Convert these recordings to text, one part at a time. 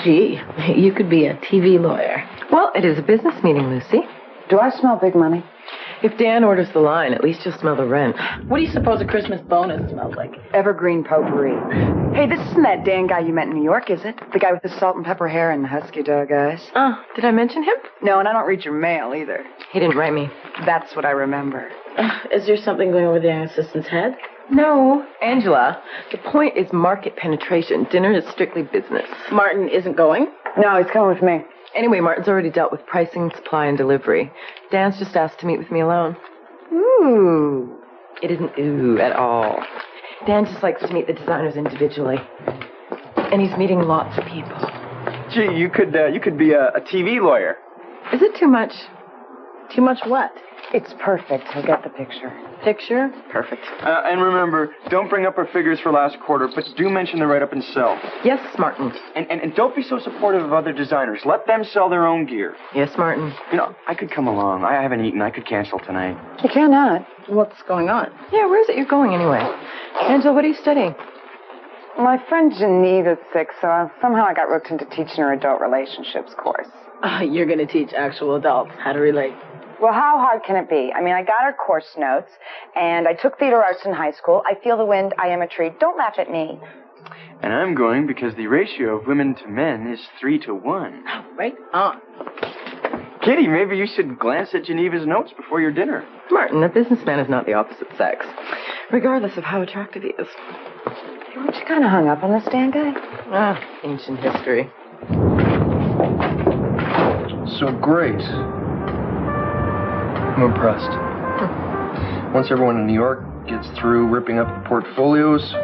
Gee, you could be a TV lawyer. Well, it is a business meeting, Lucy. Do I smell big money? If Dan orders the line, at least you'll smell the rent. What do you suppose a Christmas bonus smells like? Evergreen potpourri. Hey, this isn't that Dan guy you met in New York, is it? The guy with the salt and pepper hair and the husky dog eyes? Oh, did I mention him? No, and I don't read your mail either. He didn't write me. That's what I remember. Is there something going over the young assistant's head? No, Angela. The point is market penetration. Dinner is strictly business. Martin isn't going? No, he's coming with me. Anyway, Martin's already dealt with pricing, supply, and delivery. Dan's just asked to meet with me alone. Ooh. It isn't ooh at all. Dan just likes to meet the designers individually. And he's meeting lots of people. Gee, you could be a TV lawyer. Is it too much? Too much what? It's perfect. He'll get the picture. Picture? Perfect. And remember, don't bring up our figures for last quarter, but do mention the write-up and sell. Yes, Martin. And don't be so supportive of other designers. Let them sell their own gear. Yes, Martin. You know, I could come along. I haven't eaten. I could cancel tonight. You cannot. What's going on? Yeah, where is it you're going anyway? Angela, what are you studying? My friend Genevieve is sick, so somehow I got roped into teaching her adult relationships course. You're going to teach actual adults how to relate. Well, how hard can it be? I mean, I got her course notes, and I took theater arts in high school. I feel the wind. I am a tree. Don't laugh at me. And I'm going because the ratio of women to men is 3-to-1. Oh, right on. Kitty, maybe you should glance at Geneva's notes before your dinner. Martin, a businessman is not the opposite sex, regardless of how attractive he is. Hey, weren't you kind of hung up on this Dan guy? Ah, ancient history. So great. I'm impressed. Once everyone in New York gets through ripping up the portfolios,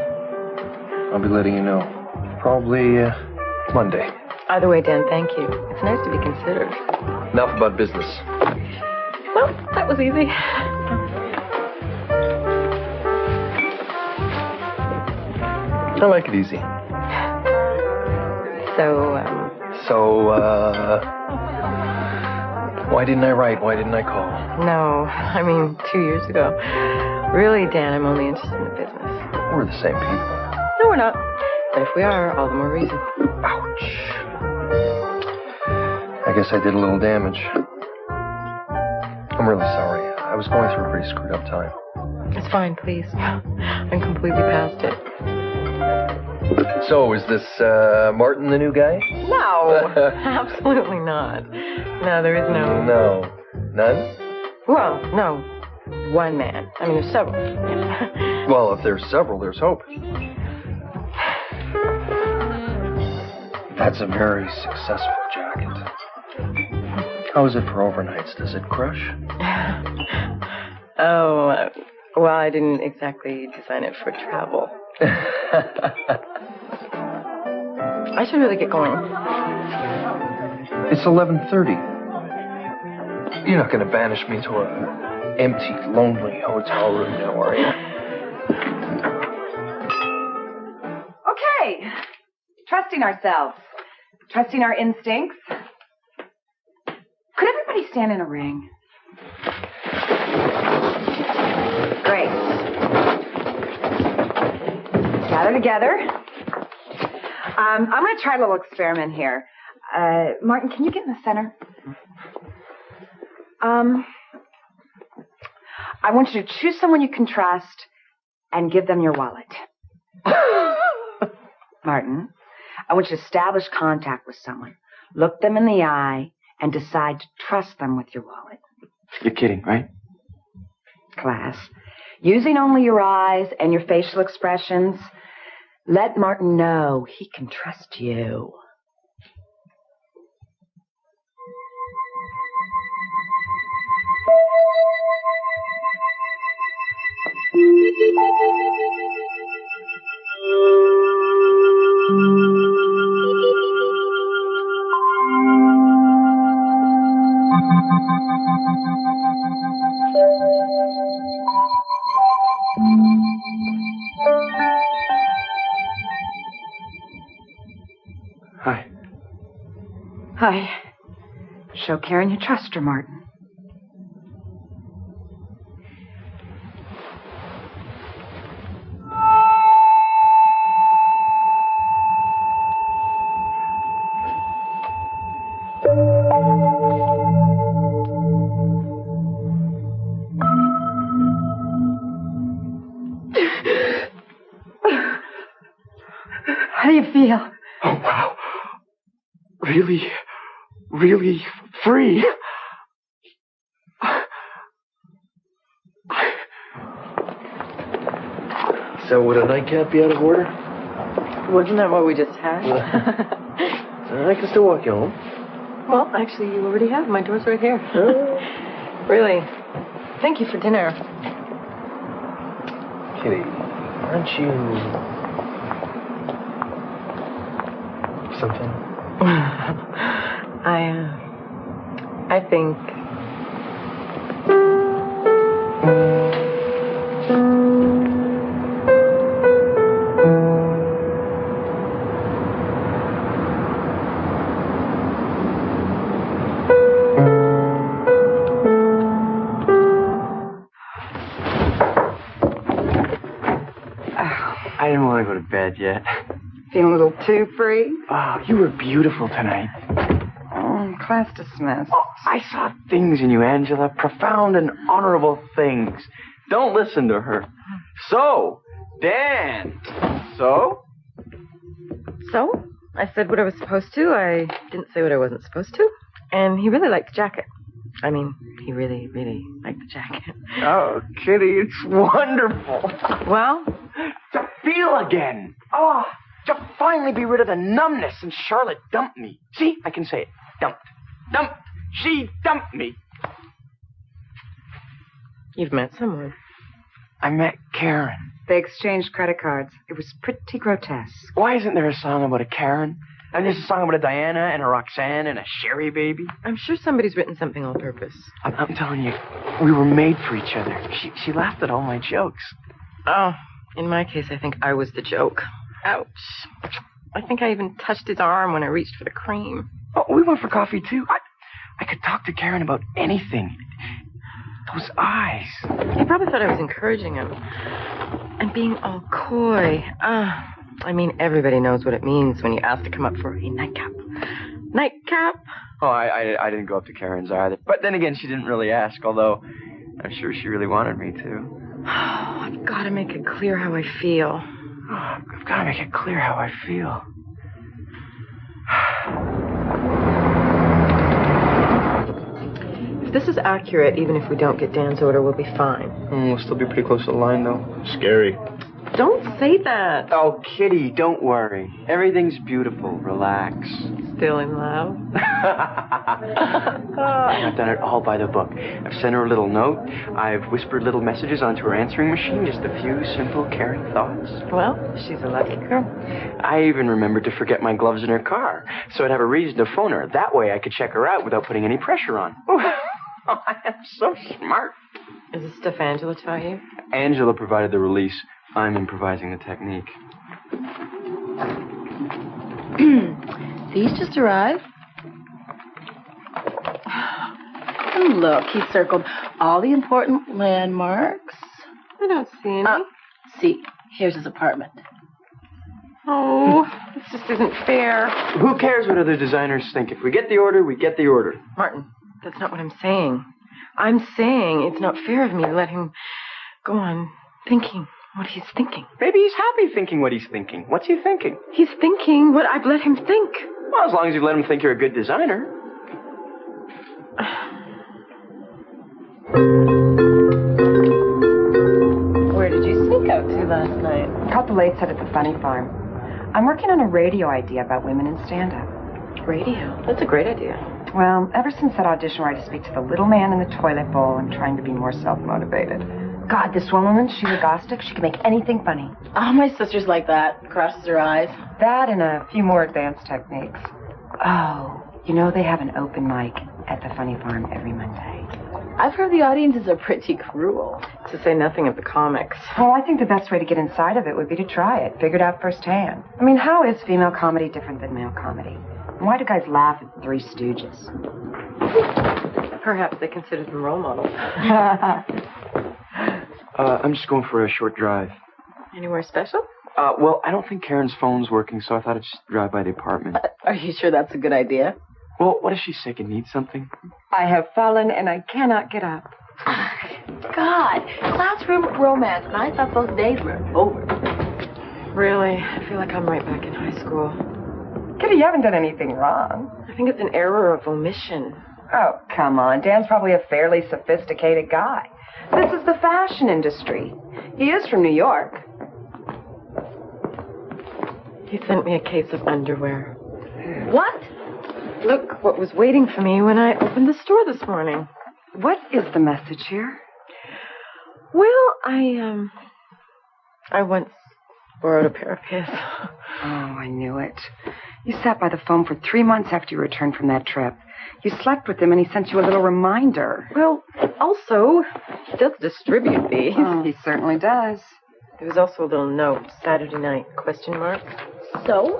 I'll be letting you know. Probably Monday. Either way, Dan, thank you. It's nice to be considered. Enough about business. Well, that was easy. I like it easy. So, why didn't I write? Why didn't I call? no, I mean, 2 years ago. Really, Dan, I'm only interested in the business. We're the same people. No, we're not. But if we are, all the more reason. Ouch. I guess I did a little damage. I'm really sorry. I was going through a pretty screwed up time. It's fine, please. I'm completely past it. So, is this Martin the new guy? No, absolutely not. No, there is no... No. None? Well, no. One man. I mean, there's several. Well, if there's several, there's hope. That's a very successful jacket. How is it for overnights? Does it crush? Oh, well, I didn't exactly design it for travel. I should really get going. It's 11:30. You're not going to banish me to a empty, lonely hotel room now, are you? Okay. Trusting ourselves. Trusting our instincts. Could everybody stand in a ring? Great. Gather together. I'm going to try a little experiment here. Martin, can you get in the center? I want you to choose someone you can trust and give them your wallet. Martin, I want you to establish contact with someone. Look them in the eye and decide to trust them with your wallet. You're kidding, right? Class, using only your eyes and your facial expressions, let Martin know he can trust you. Hi. Hi. Show Karen you trust her, Martin. really, really free. So would a nightcap be out of order? Wasn't that what we just had? I can still walk you home. Well, actually, you already have. My door's right here. Really. Thank you for dinner. Kitty, aren't you... something? I think... I didn't want to go to bed yet. Feeling a little too free? Oh, you were beautiful tonight. Oh, class dismissed. Oh, I saw things in you, Angela. Profound and honorable things. Don't listen to her. So, Dan. So? So? I said what I was supposed to. I didn't say what I wasn't supposed to. And he really liked the jacket. I mean, he really, really liked the jacket. Oh, Kitty, it's wonderful. Well? To feel again. Oh, to finally be rid of the numbness and Charlotte dumped me. See, I can say it. Dumped. Dumped. She dumped me. You've met someone. I met Karen. They exchanged credit cards. It was pretty grotesque. Why isn't there a song about a Karen? And there's a song about a Diana and a Roxanne and a Sherry baby. I'm sure somebody's written something on purpose. I'm telling you, we were made for each other. She laughed at all my jokes. Oh, in my case, I think I was the joke. Ouch. I think I even touched his arm when I reached for the cream. Oh, we went for coffee, too. I could talk to Karen about anything. Those eyes. He probably thought I was encouraging him. And being all coy. I mean, everybody knows what it means when you ask to come up for a nightcap. Nightcap? Oh, I didn't go up to Karen's either. But then again, she didn't really ask, although I'm sure she really wanted me to. I've got to make it clear how I feel. Oh, I've got to make it clear how I feel. If this is accurate, even if we don't get Dan's order, we'll be fine. We'll still be pretty close to the line, though. Scary. Don't say that. Oh, Kitty, don't worry. Everything's beautiful. Relax. Still in love? I've done it all by the book. I've sent her a little note. I've whispered little messages onto her answering machine. Just a few simple, caring thoughts. Well, she's a lucky girl. I even remembered to forget my gloves in her car, so I'd have a reason to phone her. That way I could check her out without putting any pressure on. Oh, I am so smart. Is this stuff Angela taught you? Angela provided the release. I'm improvising the technique. These just arrived. And look, he circled all the important landmarks. I don't see any. See, here's his apartment. Oh, this just isn't fair. Who cares what other designers think? If we get the order, we get the order. Martin, that's not what I'm saying. I'm saying it's not fair of me to let him go on thinking what he's thinking. Maybe he's happy thinking what he's thinking. What's he thinking? He's thinking what I've let him think. Well, as long as you let him think you're a good designer. Where did you sneak out to last night? Caught the late set at the Funny Farm. I'm working on a radio idea about women in stand-up. Radio? That's a great idea. Well, ever since that audition where I had to speak to the little man in the toilet bowl and trying to be more self-motivated. God, this one woman, Sheila Gostick, she can make anything funny. Oh, my sister's like that. Crosses her eyes. That and a few more advanced techniques. Oh, you know they have an open mic at the Funny Farm every Monday. I've heard the audiences are pretty cruel. To say nothing of the comics. Well, I think the best way to get inside of it would be to try it, figure it out firsthand. I mean, how is female comedy different than male comedy? And why do guys laugh at the Three Stooges? Perhaps they consider them role models. I'm just going for a short drive. Anywhere special? Well, I don't think Karen's phone's working, so I thought I'd just drive by the apartment. Are you sure that's a good idea? Well, what if she's sick and needs something? I have fallen and I cannot get up. God, classroom romance, and I thought those days were over. Really? I feel like I'm right back in high school. Kitty, you haven't done anything wrong. I think it's an error of omission. Oh, come on. Dan's probably a fairly sophisticated guy. This is the fashion industry. He is from New York. He sent me a case of underwear. What? Look what was waiting for me when I opened the store this morning. What is the message here? Well, I once borrowed a pair of his. Oh, I knew it. You sat by the phone for 3 months after you returned from that trip. You slept with him, and he sent you a little reminder. Well, also, he does distribute these. Oh, he certainly does. There was also a little note, Saturday night, ? So,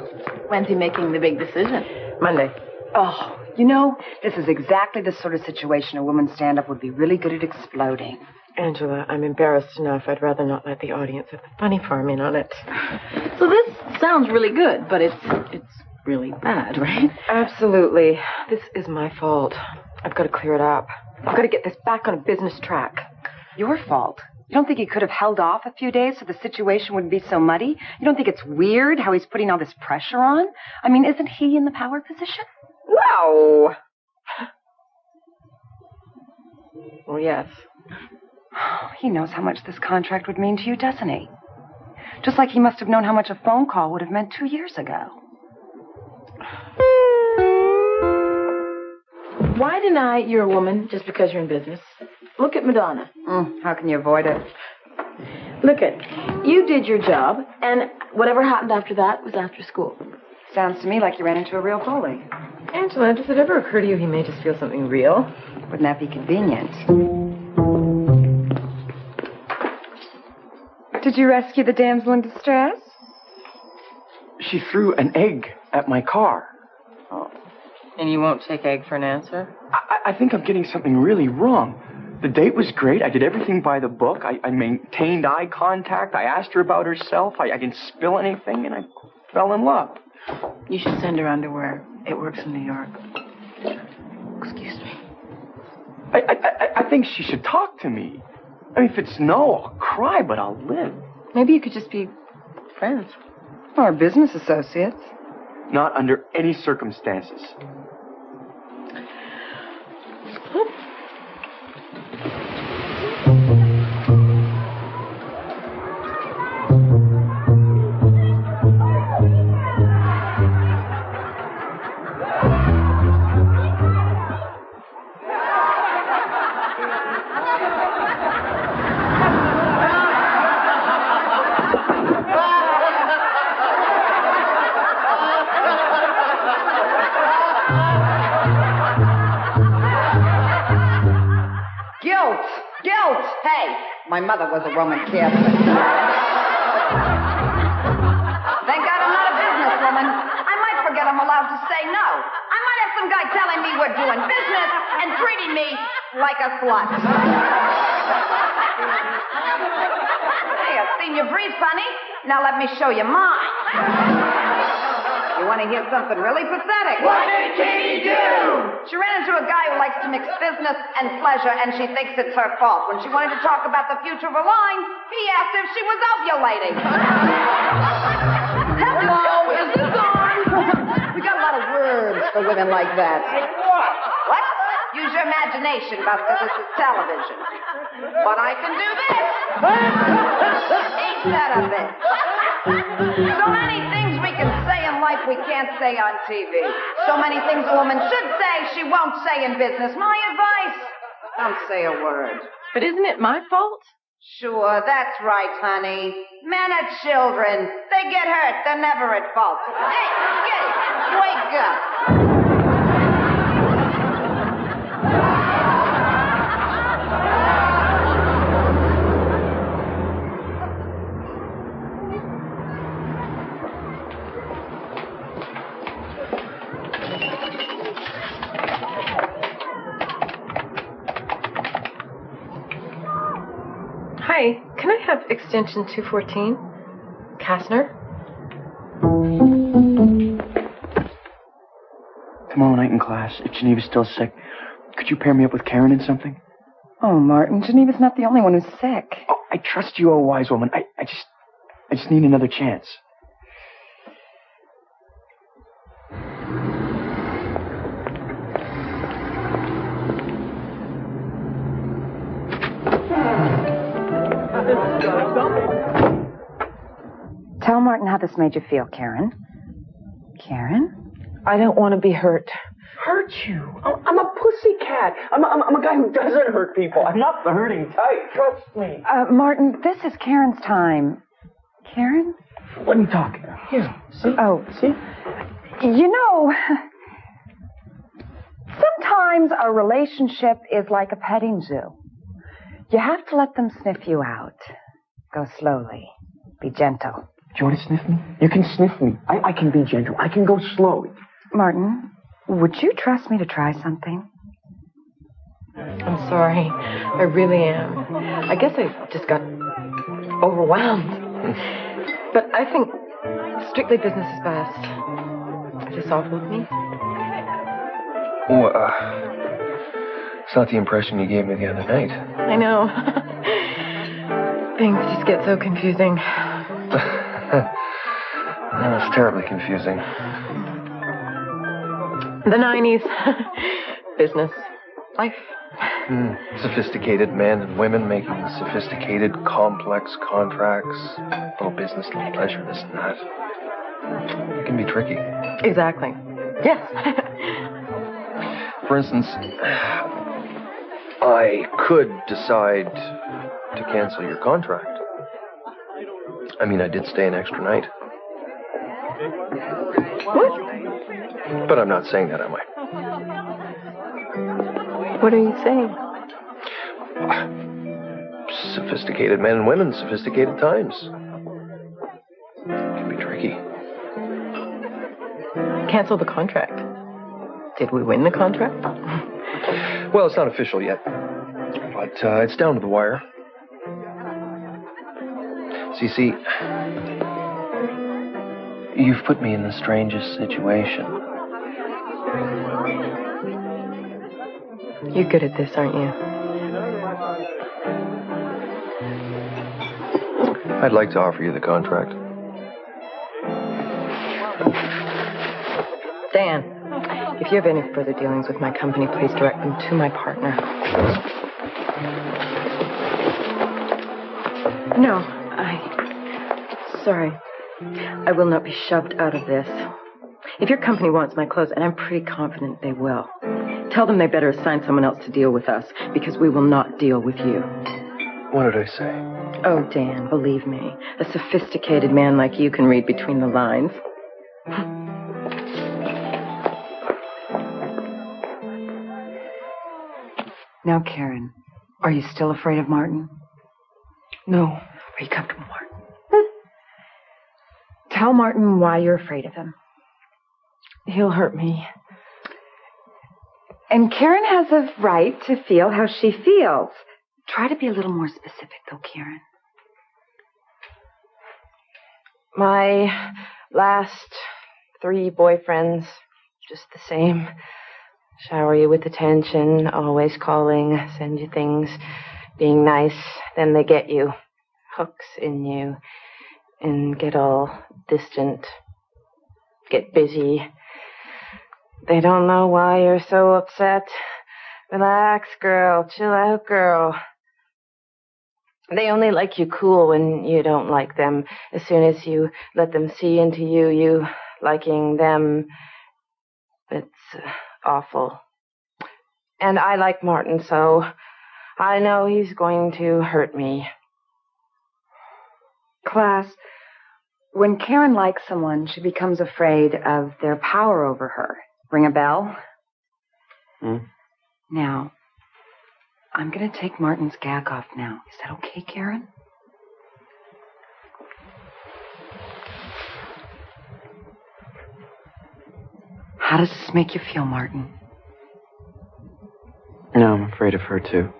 when's he making the big decision? Monday. Oh, you know, this is exactly the sort of situation a woman's stand-up would be really good at exploding. Angela, I'm embarrassed enough. I'd rather not let the audience at the funny farm in on it. So this sounds really good, but it's really bad, right? Absolutely. This is my fault. I've got to clear it up. I've got to get this back on a business track. Your fault. You don't think he could have held off a few days so the situation wouldn't be so muddy? You don't think it's weird how he's putting all this pressure on? I mean, isn't he in the power position? No. Well, yes. He knows how much this contract would mean to you, doesn't he? Just like he must have known how much a phone call would have meant 2 years ago. Why deny you're a woman just because you're in business? Look at Madonna. How can you avoid it? Look at, you did your job, and whatever happened after that was after school. Sounds to me like you ran into a real bully. Angela, does it ever occur to you he may just feel something real? Wouldn't that be convenient? Did you rescue the damsel in distress? She threw an egg at my car. Oh. And you won't take egg for an answer? I think I'm getting something really wrong. The date was great. I did everything by the book. I maintained eye contact. I asked her about herself. I didn't spill anything, and I fell in love. You should send her underwear. It works in New York. Excuse me. I think she should talk to me. I mean, if it's no, I'll cry, but I'll live. Maybe you could just be friends. Or business associates. Not under any circumstances. Guilt! Hey, my mother was a Roman Catholic. Thank God I'm not a businesswoman. I might forget I'm allowed to say no. I might have some guy telling me we're doing business and treating me like a slut. Hey, I've seen your briefs, honey. Now let me show you mine. You want to hear something really pathetic? What did Katie do? She ran into a guy who likes to mix business and pleasure, and she thinks it's her fault. When she wanted to talk about the future of her line, he asked if she was ovulating. Hello, is this on? We got a lot of words for women like that. What? What? Use your imagination, Buster. This is television. But I can do this. Ain't that a bit? So many things we can say in life we can't say on TV. So many things a woman should say she won't say in business. My advice, don't say a word. But isn't it my fault? Sure, that's right, honey. Men are children. They get hurt. They're never at fault. Hey, Kitty, wake up. Hi, can I have extension 214? Kastner? Tomorrow night in class, if Geneva's still sick, could you pair me up with Karen in something? Oh, Martin, Geneva's not the only one who's sick. Oh, I trust you, oh wise woman. I just need another chance. Tell Martin how this made you feel, Karen. Karen? I don't want to be hurt. Hurt you? I'm a pussycat. I'm a guy who doesn't hurt people. I'm not the hurting type. Trust me. Martin, this is Karen's time. Karen? What are you talking about? Here, see? Oh. See? You know, sometimes a relationship is like a petting zoo. You have to let them sniff you out. Go slowly. Be gentle. Do you want to sniff me? You can sniff me. I can be gentle. I can go slowly. Martin, would you trust me to try something? I'm sorry. I really am. I guess I just got overwhelmed. But I think strictly business is best. Is this awful of me? Oh, it's not the impression you gave me the other night. I know. Things just get so confusing. It's terribly confusing. The 90s. Business. Life. Sophisticated men and women making sophisticated, complex contracts. Little business, little pleasure, this and that. It can be tricky. Exactly. Yes. For instance, I could decide to cancel your contract. I mean, I did stay an extra night. What? But I'm not saying that, am I? What are you saying? Sophisticated men and women, sophisticated times. It can be tricky. Cancel the contract. Did we win the contract? Well, it's not official yet. But it's down to the wire. See, you've put me in the strangest situation. You're good at this, aren't you? I'd like to offer you the contract. Dan, if you have any further dealings with my company, please direct them to my partner. No, Sorry. I will not be shoved out of this. If your company wants my clothes, and I'm pretty confident they will, tell them they better assign someone else to deal with us, because we will not deal with you. What did I say? Oh, Dan, believe me, a sophisticated man like you can read between the lines. Now, Karen, are you still afraid of Martin? No. Are you comfortable, Martin? Tell Martin why you're afraid of him. He'll hurt me. And Karen has a right to feel how she feels. Try to be a little more specific, though, Karen. My last 3 boyfriends, just the same. Shower you with attention, always calling, send you things, being nice. Then they get you, hooks in you, and get all distant, get busy. They don't know why you're so upset. Relax, girl. Chill out, girl. They only like you cool when you don't like them. As soon as you let them see into you liking them, it's awful. And I like Martin, so I know he's going to hurt me. Class, when Karen likes someone, she becomes afraid of their power over her. Ring a bell? Now, I'm going to take Martin's gag off now. Is that okay, Karen? How does this make you feel, Martin? No, I'm afraid of her, too.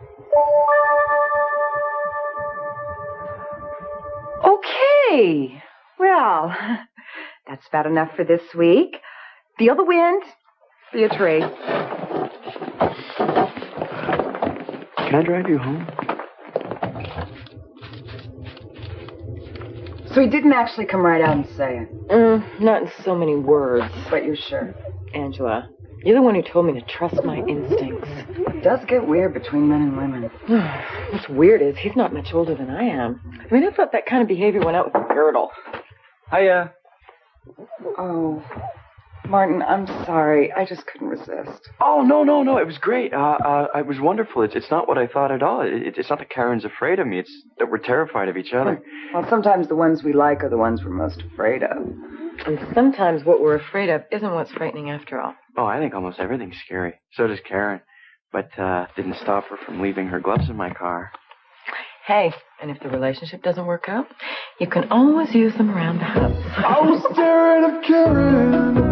Okay. Well, that's about enough for this week. Feel the wind. Be a tree. Can I drive you home? So he didn't actually come right out and say it. Not in so many words. But you're sure? Angela, you're the one who told me to trust my instincts. It does get weird between men and women. What's weird is he's not much older than I am. I mean, I thought that kind of behavior went out with a girdle. Hiya. Oh, Martin, I'm sorry. I just couldn't resist. Oh, no. It was great. It was wonderful. It's not what I thought at all. It's not that Karen's afraid of me. It's that we're terrified of each other. Well, sometimes the ones we like are the ones we're most afraid of. And sometimes what we're afraid of isn't what's frightening after all. Oh, I think almost everything's scary. So does Karen. But didn't stop her from leaving her gloves in my car. Hey, and if the relationship doesn't work out, you can always use them around the house. I was staring at Karen.